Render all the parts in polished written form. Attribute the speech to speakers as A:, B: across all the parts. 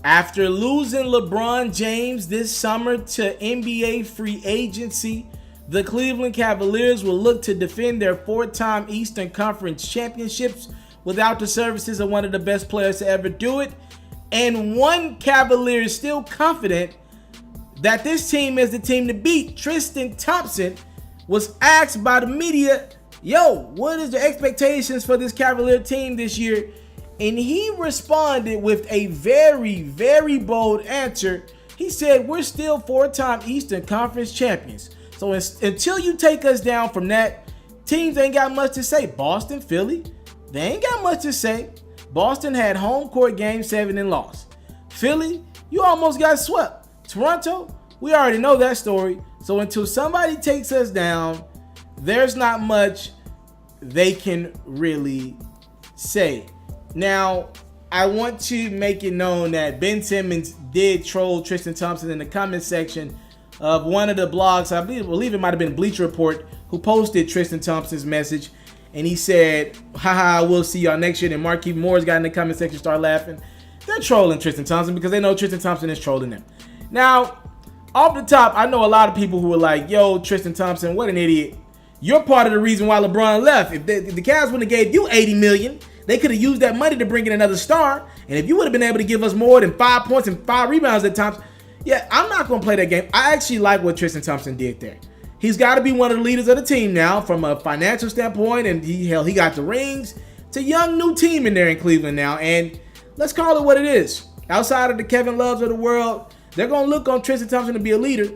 A: After losing LeBron James this summer to NBA free agency, the Cleveland Cavaliers will look to defend their four-time Eastern Conference championships without the services of one of the best players to ever do it. And one Cavalier is still confident that this team is the team to beat. Tristian Thompson was asked by the media, what is the expectations for this Cavalier team this year? And he responded with a very, very bold answer. He said, we're still four-time Eastern Conference champions. So until you take us down from that, teams ain't got much to say. Boston, Philly, they ain't got much to say. Boston had home court game 7 and lost. Philly, you almost got swept. Toronto, we already know that story. So until somebody takes us down, there's not much they can really say. Now, I want to make it known that Ben Simmons did troll Tristian Thompson in the comment section of one of the blogs. I believe it might have been Bleacher Report who posted Tristian Thompson's message. And he said, haha, we'll see y'all next year. And Marquise Moore's got in the comment section, start laughing. They're trolling Tristian Thompson because they know Tristian Thompson is trolling them. Now, off the top, I know a lot of people who are like, Tristian Thompson, what an idiot. You're part of the reason why LeBron left. If the Cavs wouldn't have gave you $80 million, they could have used that money to bring in another star. And if you would have been able to give us more than 5 points and 5 rebounds at times, I'm not going to play that game. I actually like what Tristian Thompson did there. He's got to be one of the leaders of the team now from a financial standpoint, and he got the rings. It's a young new team in there in Cleveland now, and let's call it what it is. Outside of the Kevin Loves of the world, they're going to look on Tristian Thompson to be a leader.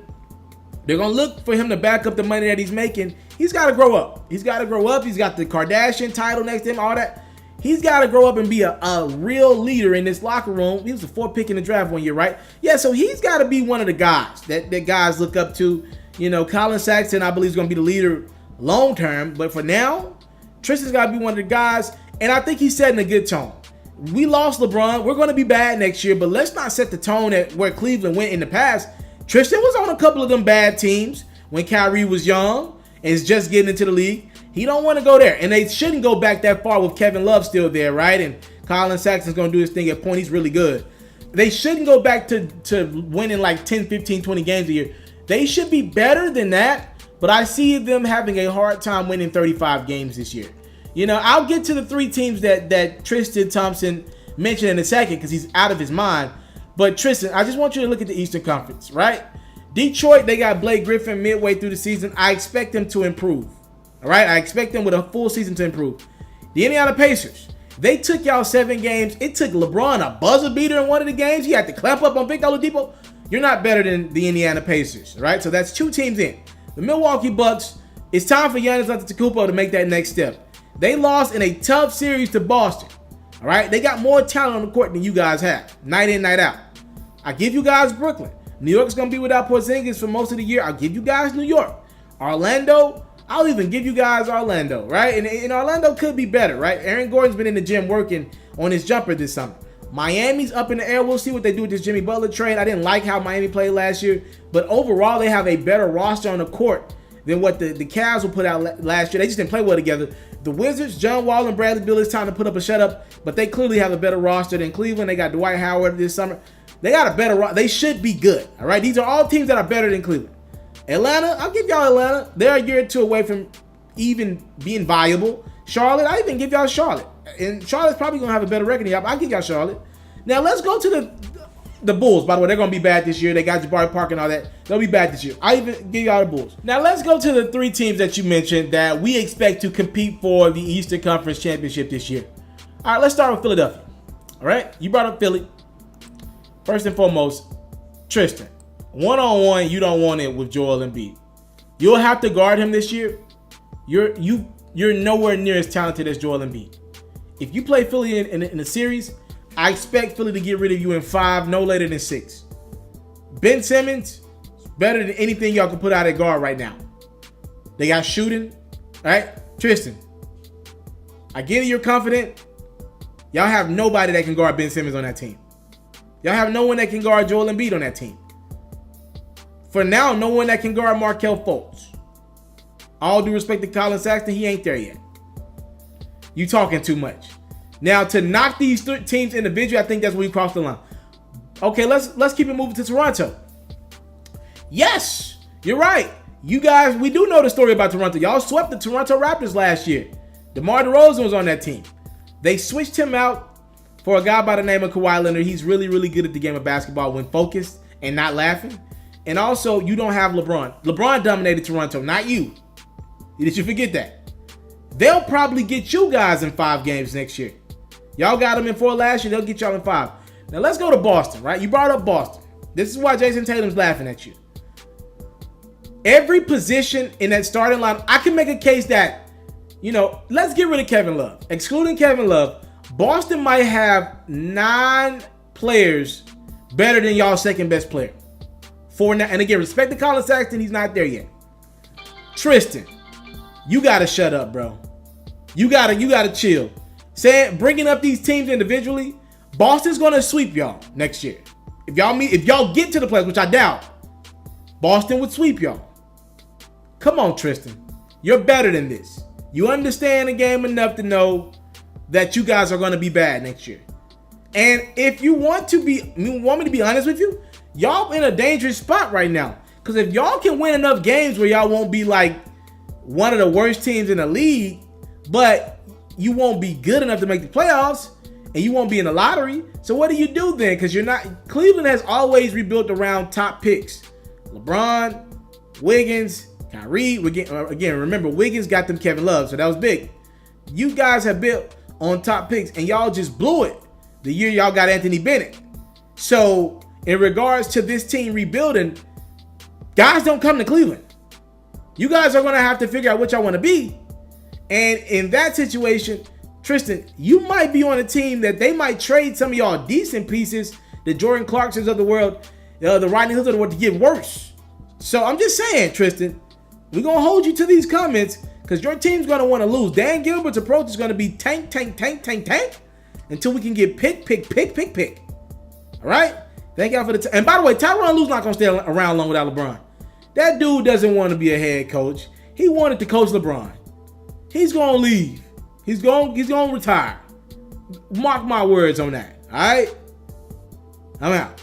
A: They're going to look for him to back up the money that he's making. He's got to grow up. He's got to grow up. He's got the Kardashian title next to him, all that. He's got to grow up and be a real leader in this locker room. He was the 4th pick in the draft one year, right? Yeah, so he's got to be one of the guys that guys look up to. Colin Sexton, I believe, is going to be the leader long term. But for now, Tristan's got to be one of the guys. And I think he's setting a good tone. We lost LeBron. We're going to be bad next year. But let's not set the tone at where Cleveland went in the past. Tristian was on a couple of them bad teams when Kyrie was young and is just getting into the league. He don't want to go there. And they shouldn't go back that far with Kevin Love still there, right? And Colin Sexton's going to do his thing at point. He's really good. They shouldn't go back to winning like 10, 15, 20 games a year. They should be better than that, but I see them having a hard time winning 35 games this year. I'll get to the 3 teams that Tristian Thompson mentioned in a second because he's out of his mind. But Tristian, I just want you to look at the Eastern Conference, right? Detroit, they got Blake Griffin midway through the season. I expect them to improve, all right? I expect them with a full season to improve. The Indiana Pacers, they took y'all 7 games. It took LeBron a buzzer beater in one of the games. He had to clamp up on Victor Oladipo. You're not better than the Indiana Pacers, right? So that's 2 teams in. The Milwaukee Bucks, it's time for Giannis Antetokounmpo to make that next step. They lost in a tough series to Boston, all right? They got more talent on the court than you guys have, night in, night out. I give you guys Brooklyn. New York's going to be without Porzingis for most of the year. I'll give you guys New York. Orlando, I'll even give you guys Orlando, right? And Orlando could be better, right? Aaron Gordon's been in the gym working on his jumper this summer. Miami's up in the air. We'll see what they do with this Jimmy Butler trade. I didn't like how Miami played last year, but overall they have a better roster on the court than what the Cavs will put out last year. They just didn't play well together. The Wizards, John Wall and Bradley Beal, it's time to put up a shut-up, but they clearly have a better roster than Cleveland. They got Dwight Howard this summer. They got a better roster. They should be good, all right? These are all teams that are better than Cleveland. Atlanta, I'll give y'all Atlanta. They're a year or 2 away from even being viable. Charlotte, I even give y'all Charlotte. And Charlotte's probably going to have a better record than y'all. I'll give y'all Charlotte. Now, let's go to the Bulls. By the way, they're going to be bad this year. They got Jabari Parker and all that. They'll be bad this year. I even give y'all the Bulls. Now, let's go to the 3 teams that you mentioned that we expect to compete for the Eastern Conference Championship this year. All right, let's start with Philadelphia. All right, you brought up Philly. First and foremost, Tristian. One-on-one, you don't want it with Joel Embiid. You'll have to guard him this year. You're nowhere near as talented as Joel Embiid. If you play Philly in a series, I expect Philly to get rid of you in 5, no later than 6. Ben Simmons is better than anything y'all can put out at guard right now. They got shooting, right? Tristian, I get it, you're confident. Y'all have nobody that can guard Ben Simmons on that team. Y'all have no one that can guard Joel Embiid on that team. For now, no one that can guard Markelle Fultz. All due respect to Colin Sexton, he ain't there yet. You talking too much. Now, to knock these teams individually, I think that's where you cross the line. Okay, let's keep it moving to Toronto. Yes, you're right. You guys, we do know the story about Toronto. Y'all swept the Toronto Raptors last year. DeMar DeRozan was on that team. They switched him out for a guy by the name of Kawhi Leonard. He's really, really good at the game of basketball when focused and not laughing. And also, you don't have LeBron. LeBron dominated Toronto, not you. Did you forget that? They'll probably get you guys in 5 games next year. Y'all got them in 4 last year. They'll get y'all in 5. Now, let's go to Boston, right? You brought up Boston. This is why Jason Tatum's laughing at you. Every position in that starting line, I can make a case that, let's get rid of Kevin Love. Excluding Kevin Love, Boston might have 9 players better than y'all's second best player. And again, respect to Colin Sexton, he's not there yet. Tristan, you gotta shut up, bro. You gotta chill. Bringing up these teams individually, Boston's gonna sweep y'all next year. If y'all get to the playoffs, which I doubt, Boston would sweep y'all. Come on, Tristan. You're better than this. You understand the game enough to know that you guys are gonna be bad next year. And if you want me to be honest with you, y'all in a dangerous spot right now. Because if y'all can win enough games where y'all won't be like one of the worst teams in the league, but you won't be good enough to make the playoffs, and you won't be in the lottery. So what do you do then? Because Cleveland has always rebuilt around top picks. LeBron, Wiggins, Kyrie. Again, remember, Wiggins got them Kevin Love, so that was big. You guys have built on top picks, and y'all just blew it the year y'all got Anthony Bennett. So in regards to this team rebuilding, guys don't come to Cleveland. You guys are going to have to figure out what y'all want to be. And in that situation, Tristan, you might be on a team that they might trade some of y'all decent pieces, the Jordan Clarksons of the world, the Rodney Hoods of the world, to get worse. So I'm just saying, Tristan, we're going to hold you to these comments because your team's going to want to lose. Dan Gilbert's approach is going to be tank until we can get pick. All right? Thank y'all for the time. And by the way, Tyronn Lue's not going to stay around long without LeBron. That dude doesn't want to be a head coach. He wanted to coach LeBron. He's going to leave. He's going to retire. Mark my words on that. All right? I'm out.